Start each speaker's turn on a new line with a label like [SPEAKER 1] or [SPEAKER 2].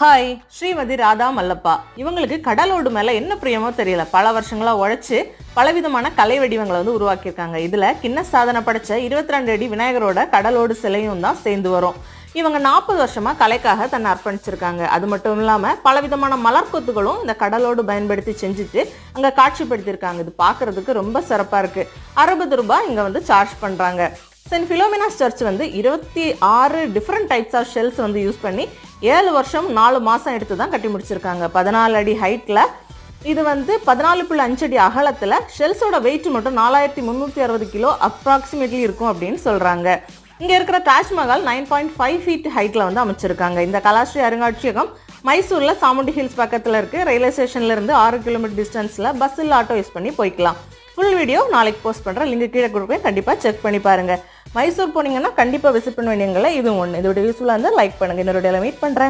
[SPEAKER 1] Hi, Srimathi Radha Mallappa. இவங்களுக்கு கடலோடு மேலே என்ன பிரியமோ தெரியல. பல வருஷங்களாக உழைச்சி பலவிதமான கலை வடிவங்களை உருவாக்கியிருக்காங்க. இதில் கின்னஸ் சாதனை படைச்ச 22 அடி விநாயகரோட கடலோடு சிலையும் தான் சேர்ந்து வரும். இவங்க 40 வருஷமாக கலைக்காக தன்னை அர்ப்பணிச்சிருக்காங்க. அது மட்டும் இல்லாமல் பலவிதமான மலர்கொத்துகளும் இந்த கடலோடு பயன்படுத்தி செஞ்சுட்டு அங்கே காட்சிப்படுத்தியிருக்காங்க. இது பார்க்குறதுக்கு ரொம்ப சிறப்பாக இருக்குது. 60 ரூபாய் இங்கே சார்ஜ் பண்ணுறாங்க. Saint Philomena's church 26 different types of shells use பண்ணி 7 வருஷம் 4 மாதம் எடுத்து தான் கட்டி முடிச்சிருக்காங்க. 14 அடி ஹைட்டில் இது 14.5 அடி அகலத்தில் ஷெல்ஸோட வெயிட் மட்டும் 4360 கிலோ அப்ராக்சிமேட்லி இருக்கும் அப்படின்னு சொல்கிறாங்க. இங்கே இருக்கிற தாஜ்மஹால் 9.5 ஃபீட் ஹைட்டில் அமைச்சிருக்காங்க. இந்த கலாஸ்ரீ அருங்காட்சியகம் மைசூரில் சாமுண்டி ஹில்ஸ் பக்கத்தில் இருக்குது. ரயில்வே ஸ்டேஷன்லேருந்து 6 கிலோமீட்டர் டிஸ்டன்ஸில் பஸ் இல்லை ஆட்டோ யூஸ் பண்ணி போய்க்கலாம். ஃபுல் வீடியோ நாளைக்கு போஸ்ட் பண்ணுறேன். லிங்க் கீழே கொடுப்பேன், கண்டிப்பாக செக் பண்ணி பாருங்கள். மைசூர் போனீங்கன்னா கண்டிப்பாக விசிட் பண்ண வேண்டியங்கள இதுவும் ஒன்று. இதோட யூஸ்ஃபுல்லாக இருந்தால் லைக் பண்ணுங்கள். இன்னொரு மீட் பண்ணுறேன்.